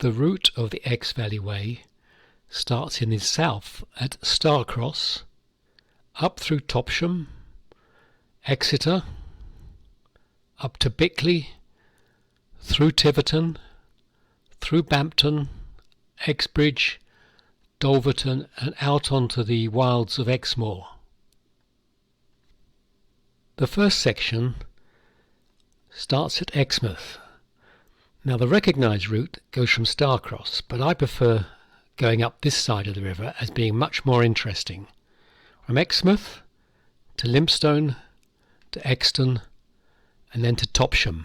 The route of the Exe Valley Way starts in the south at Starcross, up through Topsham, Exeter, up to Bickley, through Tiverton, through Bampton, Exbridge, Dulverton and out onto the wilds of Exmouth. The first section starts at Exmouth. Now the recognised route goes from Starcross, but I prefer going up this side of the river as being much more interesting. From Exmouth to Lympstone to Exton and then to Topsham.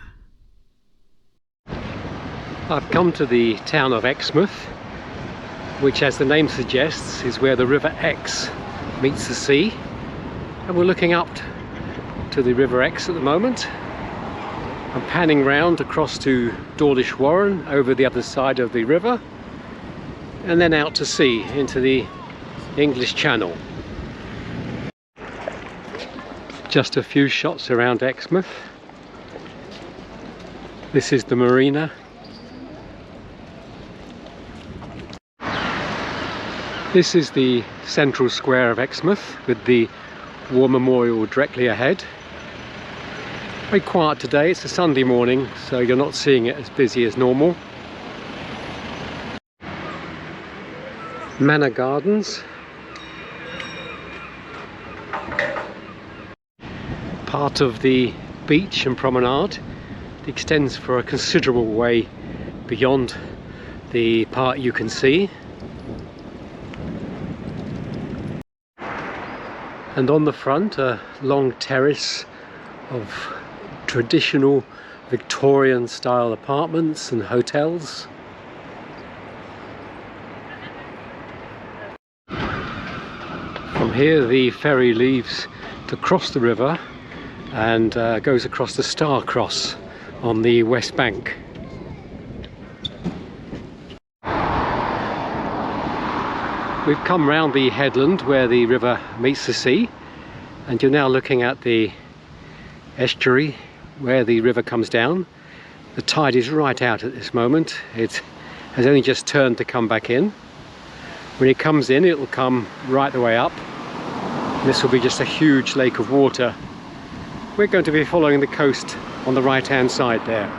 I've come to the town of Exmouth, which, as the name suggests, is where the River Exe meets the sea, and we're looking up to the River Exe at the moment. I'm panning round across to Dawlish Warren over the other side of the river and then out to sea into the English Channel. Just a few shots around Exmouth. This is the marina. This is the central square of Exmouth with the War Memorial directly ahead. Very quiet today, it's a Sunday morning, so you're not seeing it as busy as normal. Manor Gardens. Part of the beach and promenade. It extends for a considerable way beyond the part you can see. And on the front, a long terrace of traditional Victorian style apartments and hotels. From here the ferry leaves to cross the river and goes across the Starcross on the west bank. We've come round the headland where the river meets the sea, and you're now looking at the estuary where the river comes down. The tide is right out at this moment. It has only just turned to come back in. When it comes in, it will come right the way up. This will be just a huge lake of water. We're going to be following the coast on the right hand side there.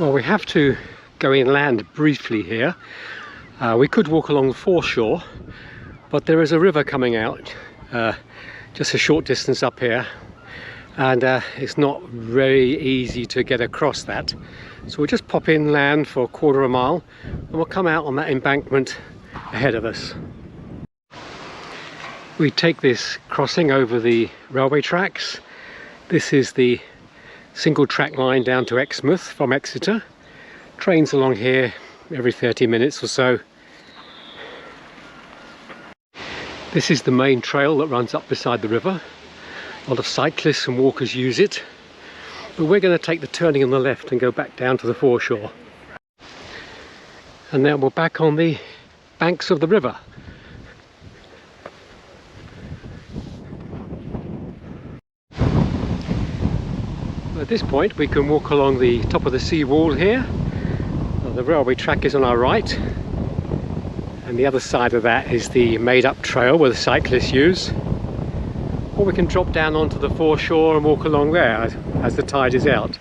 Well, we have to go inland briefly here. We could walk along the foreshore, but there is a river coming out just a short distance up here, and it's not very easy to get across that. So we'll just pop inland for a quarter of a mile and we'll come out on that embankment ahead of us. We take this crossing over the railway tracks. This is the single track line down to Exmouth from Exeter. Trains along here every 30 minutes or so. This is the main trail that runs up beside the river. A lot of cyclists and walkers use it, but we're going to take the turning on the left and go back down to the foreshore. And now we're back on the banks of the river. At this point we can walk along the top of the sea wall here. The railway track is on our right, and the other side of that is the made-up trail where the cyclists use. Or we can drop down onto the foreshore and walk along there as the tide is out.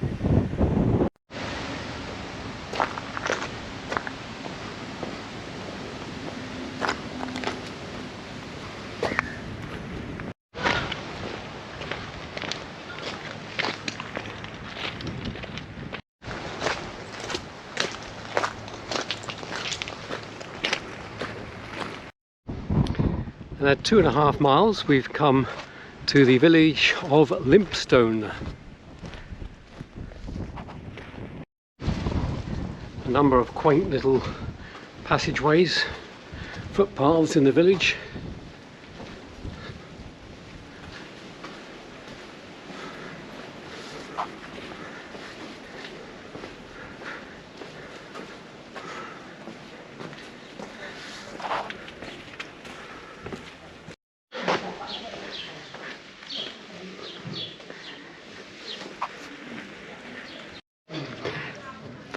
And at 2.5 miles we've come to the village of Lympstone. A number of quaint little passageways, footpaths in the village.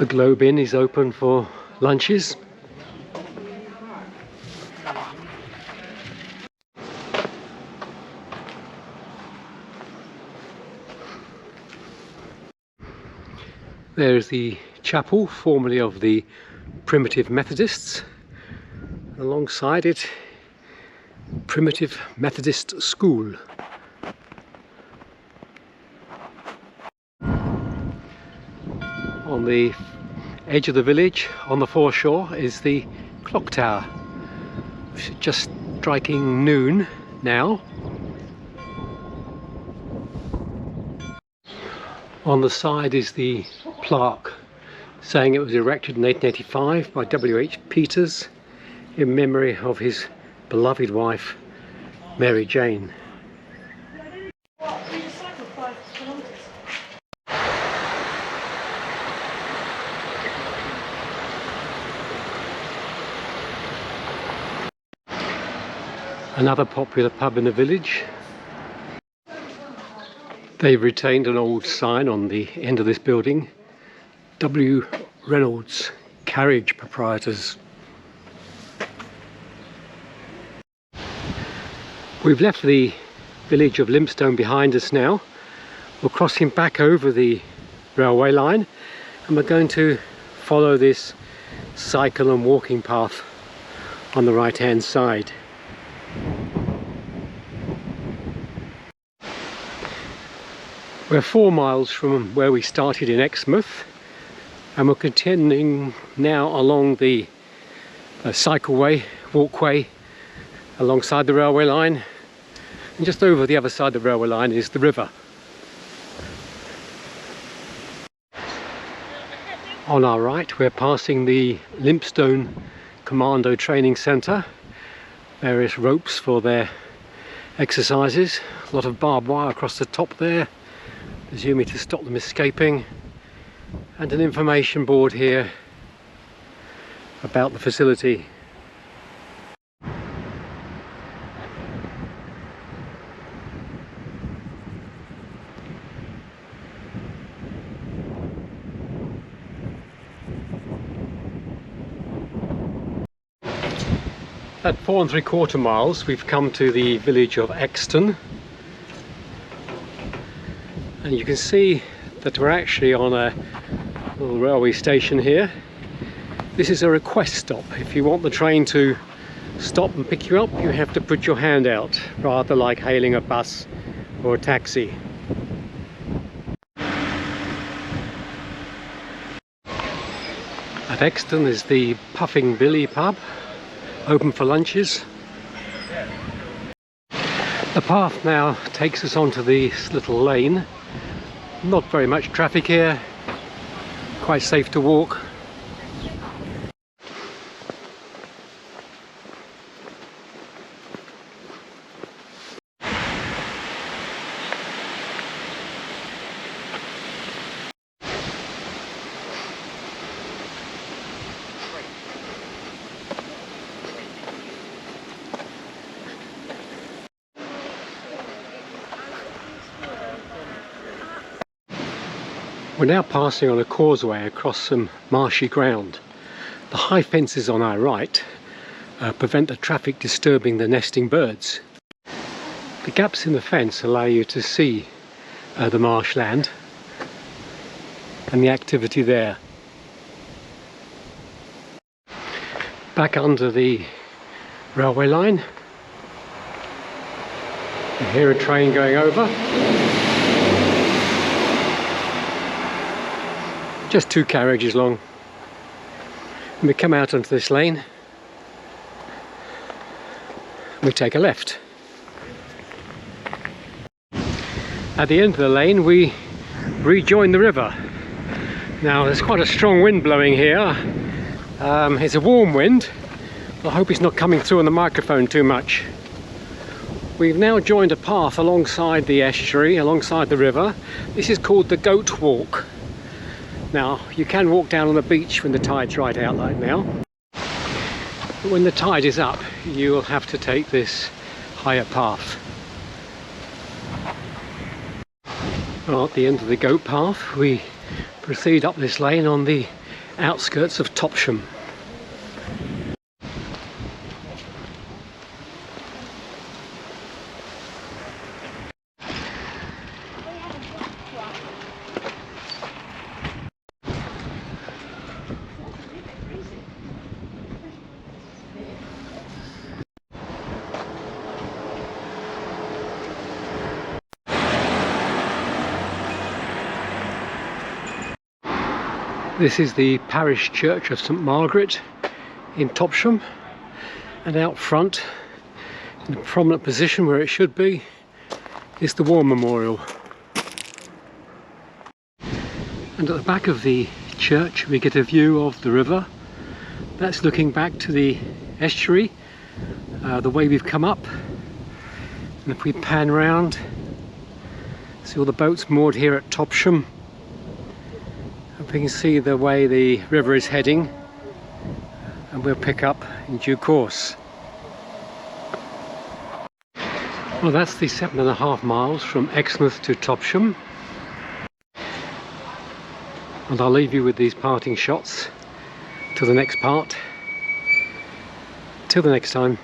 The Globe Inn is open for lunches. There's the chapel, formerly of the Primitive Methodists. Alongside it, Primitive Methodist School. On the edge of the village, on the foreshore, is the clock tower, which is just striking noon now. On the side is the plaque saying it was erected in 1885 by W.H. Peters in memory of his beloved wife Mary Jane. Another popular pub in the village. They've retained an old sign on the end of this building. W. Reynolds, Carriage Proprietors. We've left the village of Lympstone behind us now. We're crossing back over the railway line and we're going to follow this cycle and walking path on the right hand side. We're 4 miles from where we started in Exmouth and we're continuing now along the cycleway, walkway alongside the railway line, and just over the other side of the railway line is the river. On our right we're passing the Lympstone Commando Training Centre, various ropes for their exercises, a lot of barbed wire across the top there, presumably to stop them escaping, and an information board here about the facility. At 4 3/4 miles we've come to the village of Exton, and you can see that we're actually on a little railway station here. This is a request stop. If you want the train to stop and pick you up, you have to put your hand out, rather like hailing a bus or a taxi. At Exton is the Puffing Billy pub, open for lunches. The path now takes us onto this little lane. Not very much traffic here, quite safe to walk. We're now passing on a causeway across some marshy ground. The high fences on our right prevent the traffic disturbing the nesting birds. The gaps in the fence allow you to see the marshland and the activity there. Back under the railway line, you hear a train going over. Just 2 carriages long. And we come out onto this lane, we take a left. At the end of the lane we rejoin the river. Now there's quite a strong wind blowing here. It's a warm wind. I hope it's not coming through on the microphone too much. We've now joined a path alongside the estuary, alongside the river. This is called the Goat Walk. Now, you can walk down on the beach when the tide's right out like now. But when the tide is up, you will have to take this higher path. Well, at the end of the goat path, we proceed up this lane on the outskirts of Topsham. This is the parish church of St Margaret in Topsham, and out front, in a prominent position where it should be, is the War Memorial. And at the back of the church we get a view of the river. That's looking back to the estuary, the way we've come up. And if we pan round, see all the boats moored here at Topsham. We can see the way the river is heading, and we'll pick up in due course. Well, that's the 7.5 miles from Exmouth to Topsham, and I'll leave you with these parting shots till the next part. Till the next time.